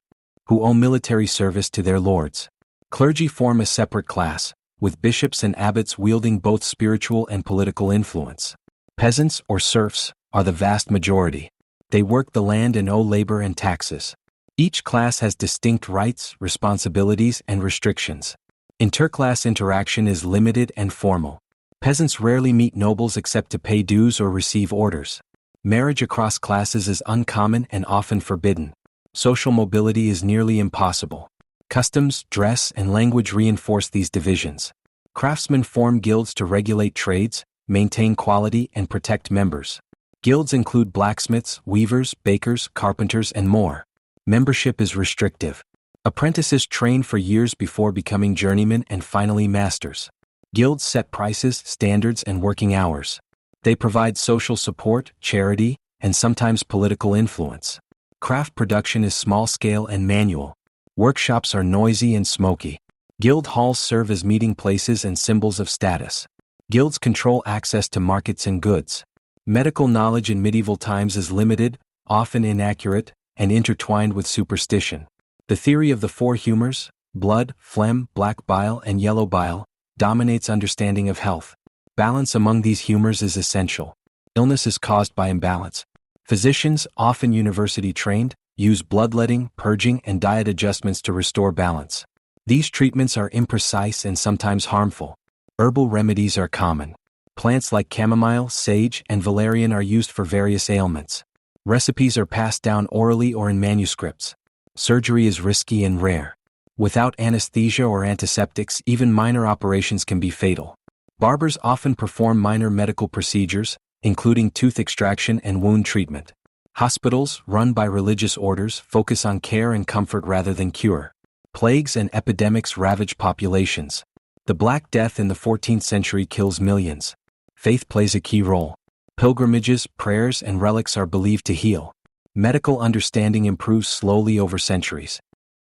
who owe military service to their lords. Clergy form a separate class, with bishops and abbots wielding both spiritual and political influence. Peasants, or serfs, are the vast majority. They work the land and owe labor and taxes. Each class has distinct rights, responsibilities, and restrictions. Interclass interaction is limited and formal. Peasants rarely meet nobles except to pay dues or receive orders. Marriage across classes is uncommon and often forbidden. Social mobility is nearly impossible. Customs, dress, and language reinforce these divisions. Craftsmen form guilds to regulate trades, maintain quality, and protect members. Guilds include blacksmiths, weavers, bakers, carpenters, and more. Membership is restrictive. Apprentices train for years before becoming journeymen and finally masters. Guilds set prices, standards, and working hours. They provide social support, charity, and sometimes political influence. Craft production is small-scale and manual. Workshops are noisy and smoky. Guild halls serve as meeting places and symbols of status. Guilds control access to markets and goods. Medical knowledge in medieval times is limited, often inaccurate, and intertwined with superstition. The theory of the four humors, blood, phlegm, black bile, and yellow bile, dominates understanding of health. Balance among these humors is essential. Illness is caused by imbalance. Physicians, often university-trained, use bloodletting, purging, and diet adjustments to restore balance. These treatments are imprecise and sometimes harmful. Herbal remedies are common. Plants like chamomile, sage, and valerian are used for various ailments. Recipes are passed down orally or in manuscripts. Surgery is risky and rare. Without anesthesia or antiseptics, even minor operations can be fatal. Barbers often perform minor medical procedures, including tooth extraction and wound treatment. Hospitals, run by religious orders, focus on care and comfort rather than cure. Plagues and epidemics ravage populations. The Black Death in the 14th century kills millions. Faith plays a key role. Pilgrimages, prayers, and relics are believed to heal. Medical understanding improves slowly over centuries.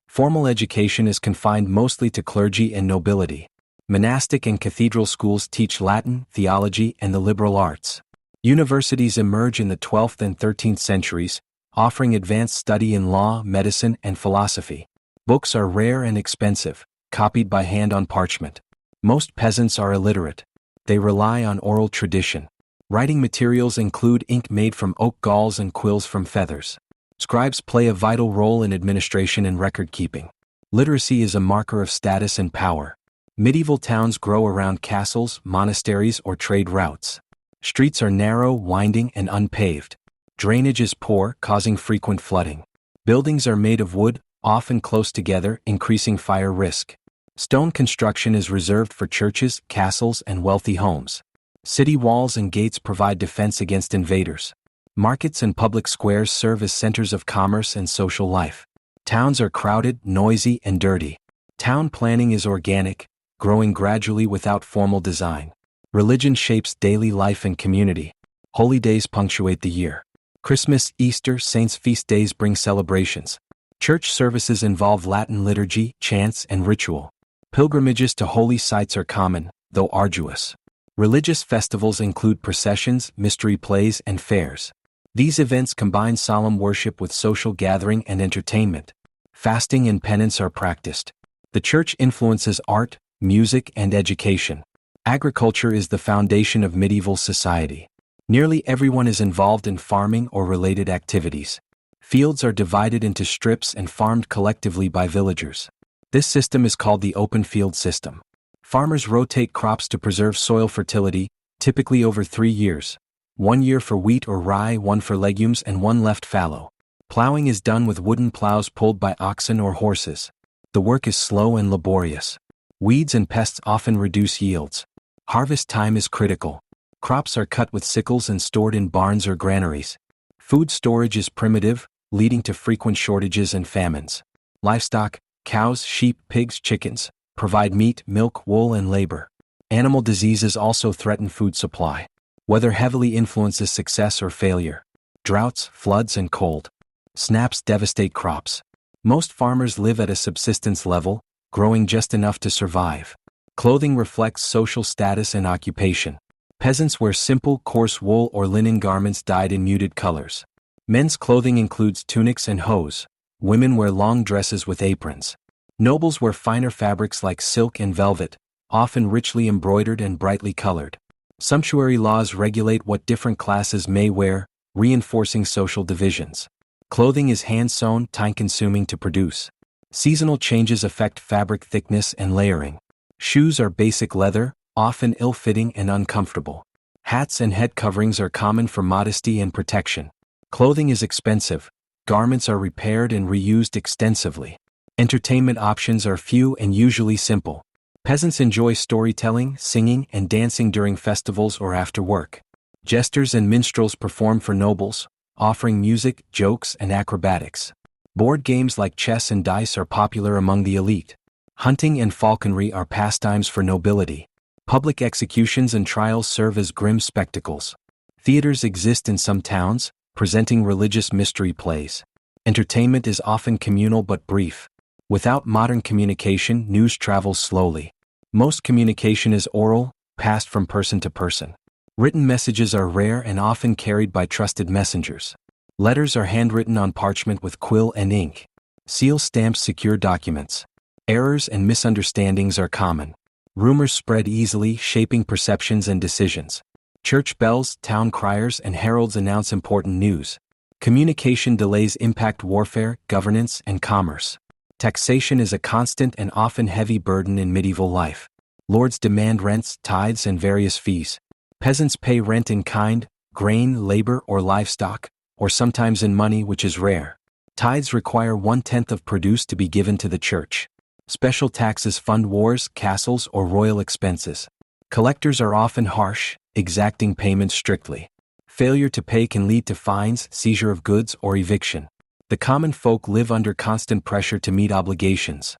Formal education is confined mostly to clergy and nobility. Monastic and cathedral schools teach Latin, theology, and the liberal arts. Universities emerge in the 12th and 13th centuries, offering advanced study in law, medicine, and philosophy. Books are rare and expensive, copied by hand on parchment. Most peasants are illiterate. They rely on oral tradition. Writing materials include ink made from oak galls and quills from feathers. Scribes play a vital role in administration and record-keeping. Literacy is a marker of status and power. Medieval towns grow around castles, monasteries, or trade routes. Streets are narrow, winding, and unpaved. Drainage is poor, causing frequent flooding. Buildings are made of wood, often close together, increasing fire risk. Stone construction is reserved for churches, castles, and wealthy homes. City walls and gates provide defense against invaders. Markets and public squares serve as centers of commerce and social life. Towns are crowded, noisy, and dirty. Town planning is organic, growing gradually without formal design. Religion shapes daily life and community. Holy days punctuate the year. Christmas, Easter, saints' feast days bring celebrations. Church services involve Latin liturgy, chants, and ritual. Pilgrimages to holy sites are common, though arduous. Religious festivals include processions, mystery plays, and fairs. These events combine solemn worship with social gathering and entertainment. Fasting and penance are practiced. The church influences art, music, and education. Agriculture is the foundation of medieval society. Nearly everyone is involved in farming or related activities. Fields are divided into strips and farmed collectively by villagers. This system is called the open field system. Farmers rotate crops to preserve soil fertility, typically over 3 years. 1 year for wheat or rye, 1 for legumes, and 1 left fallow. Plowing is done with wooden plows pulled by oxen or horses. The work is slow and laborious. Weeds and pests often reduce yields. Harvest time is critical. Crops are cut with sickles and stored in barns or granaries. Food storage is primitive, leading to frequent shortages and famines. Livestock, cows, sheep, pigs, chickens, provide meat, milk, wool, and labor. Animal diseases also threaten food supply. Weather heavily influences success or failure. Droughts, floods, and cold snaps devastate crops. Most farmers live at a subsistence level, growing just enough to survive. Clothing reflects social status and occupation. Peasants wear simple, coarse wool or linen garments dyed in muted colors. Men's clothing includes tunics and hose. Women wear long dresses with aprons. Nobles wear finer fabrics like silk and velvet, often richly embroidered and brightly colored. Sumptuary laws regulate what different classes may wear, reinforcing social divisions. Clothing is hand-sewn, time-consuming to produce. Seasonal changes affect fabric thickness and layering. Shoes are basic leather, often ill-fitting and uncomfortable. Hats and head coverings are common for modesty and protection. Clothing is expensive. Garments are repaired and reused extensively. Entertainment options are few and usually simple. Peasants enjoy storytelling, singing, and dancing during festivals or after work. Jesters and minstrels perform for nobles, offering music, jokes, and acrobatics. Board games like chess and dice are popular among the elite. Hunting and falconry are pastimes for nobility. Public executions and trials serve as grim spectacles. Theaters exist in some towns, presenting religious mystery plays. Entertainment is often communal but brief. Without modern communication, news travels slowly. Most communication is oral, passed from person to person. Written messages are rare and often carried by trusted messengers. Letters are handwritten on parchment with quill and ink. Seal stamps secure documents. Errors and misunderstandings are common. Rumors spread easily, shaping perceptions and decisions. Church bells, town criers, and heralds announce important news. Communication delays impact warfare, governance, and commerce. Taxation is a constant and often heavy burden in medieval life. Lords demand rents, tithes, and various fees. Peasants pay rent in kind, grain, labor, or livestock, or sometimes in money, which is rare. Tithes require 1/10 of produce to be given to the church. Special taxes fund wars, castles, or royal expenses. Collectors are often harsh, exacting payments strictly. Failure to pay can lead to fines, seizure of goods, or eviction. The common folk live under constant pressure to meet obligations.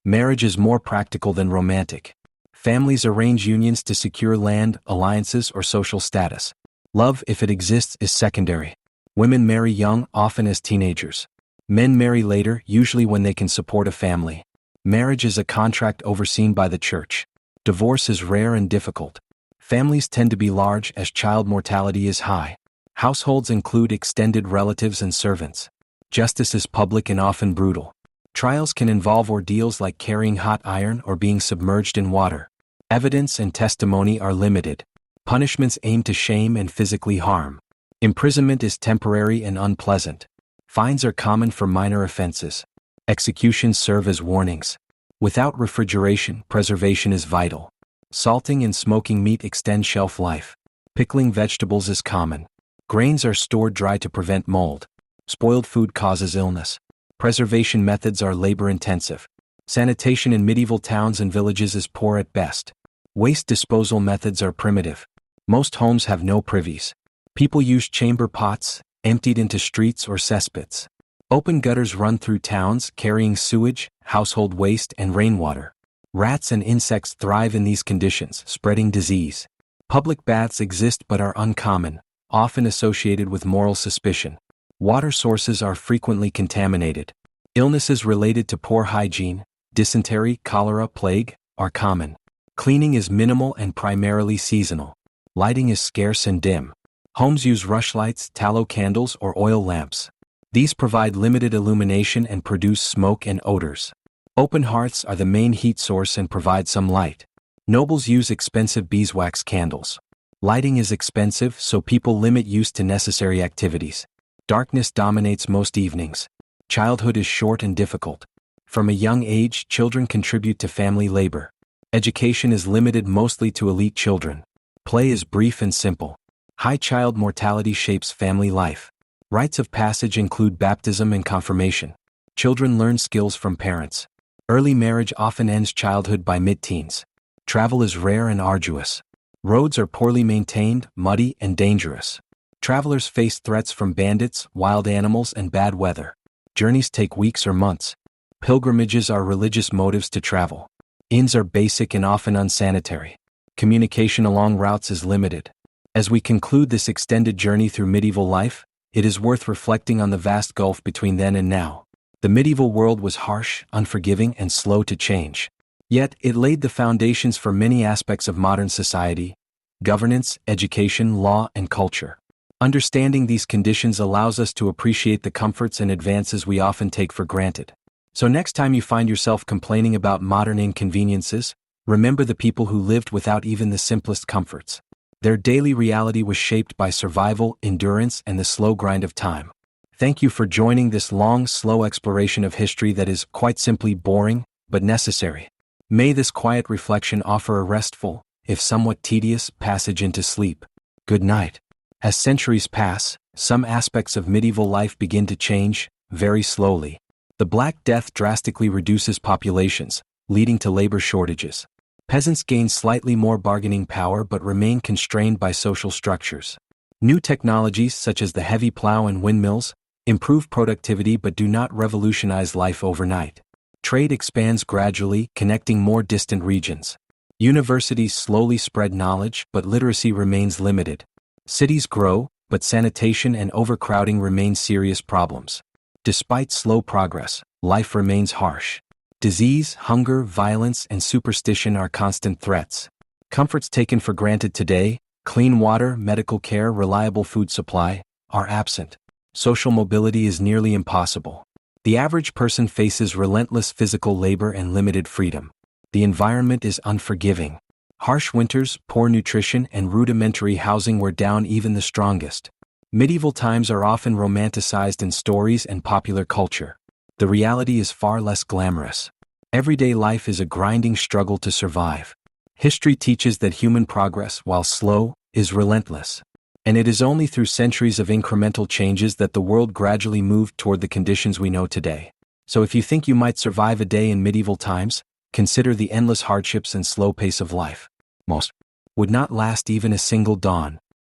Marriage is more practical than romantic. Families arrange unions to secure land, alliances, or social status. Love, if it exists, is secondary. Women marry young, often as teenagers. Men marry later, usually when they can support a family. Marriage is a contract overseen by the church. Divorce is rare and difficult. Families tend to be large as child mortality is high. Households include extended relatives and servants. Justice is public and often brutal. Trials can involve ordeals like carrying hot iron or being submerged in water. Evidence and testimony are limited. Punishments aim to shame and physically harm. Imprisonment is temporary and unpleasant. Fines are common for minor offenses. Executions serve as warnings. Without refrigeration, preservation is vital. Salting and smoking meat extend shelf life. Pickling vegetables is common. Grains are stored dry to prevent mold. Spoiled food causes illness. Preservation methods are labor-intensive. Sanitation in medieval towns and villages is poor at best. Waste disposal methods are primitive. Most homes have no privies. People use chamber pots, emptied into streets or cesspits. Open gutters run through towns, carrying sewage, household waste, and rainwater. Rats and insects thrive in these conditions, spreading disease. Public baths exist but are uncommon, often associated with moral suspicion. Water sources are frequently contaminated. Illnesses related to poor hygiene, dysentery, cholera, plague, are common. Cleaning is minimal and primarily seasonal. Lighting is scarce and dim. Homes use rushlights, tallow candles, or oil lamps. These provide limited illumination and produce smoke and odors. Open hearths are the main heat source and provide some light. Nobles use expensive beeswax candles. Lighting is expensive, so people limit use to necessary activities. Darkness dominates most evenings. Childhood is short and difficult. From a young age, children contribute to family labor. Education is limited mostly to elite children. Play is brief and simple. High child mortality shapes family life. Rites of passage include baptism and confirmation. Children learn skills from parents. Early marriage often ends childhood by mid-teens. Travel is rare and arduous. Roads are poorly maintained, muddy, and dangerous. Travelers face threats from bandits, wild animals, and bad weather. Journeys take weeks or months. Pilgrimages are religious motives to travel. Inns are basic and often unsanitary. Communication along routes is limited. As we conclude this extended journey through medieval life, it is worth reflecting on the vast gulf between then and now. The medieval world was harsh, unforgiving, and slow to change. Yet, it laid the foundations for many aspects of modern society: governance, education, law, and culture. Understanding these conditions allows us to appreciate the comforts and advances we often take for granted. So next time you find yourself complaining about modern inconveniences, remember the people who lived without even the simplest comforts. Their daily reality was shaped by survival, endurance, and the slow grind of time. Thank you for joining this long, slow exploration of history that is, quite simply, boring, but necessary. May this quiet reflection offer a restful, if somewhat tedious, passage into sleep. Good night. As centuries pass, some aspects of medieval life begin to change, very slowly. The Black Death drastically reduces populations, leading to labor shortages. Peasants gain slightly more bargaining power but remain constrained by social structures. New technologies such as the heavy plow and windmills improve productivity but do not revolutionize life overnight. Trade expands gradually, connecting more distant regions. Universities slowly spread knowledge, but literacy remains limited. Cities grow, but sanitation and overcrowding remain serious problems. Despite slow progress, life remains harsh. Disease, hunger, violence, and superstition are constant threats. Comforts taken for granted today, clean water, medical care, reliable food supply, are absent. Social mobility is nearly impossible. The average person faces relentless physical labor and limited freedom. The environment is unforgiving. Harsh winters, poor nutrition, and rudimentary housing wear down even the strongest. Medieval times are often romanticized in stories and popular culture. The reality is far less glamorous. Everyday life is a grinding struggle to survive. History teaches that human progress, while slow, is relentless. And it is only through centuries of incremental changes that the world gradually moved toward the conditions we know today. So if you think you might survive a day in medieval times, consider the endless hardships and slow pace of life. Most would not last even a single dawn,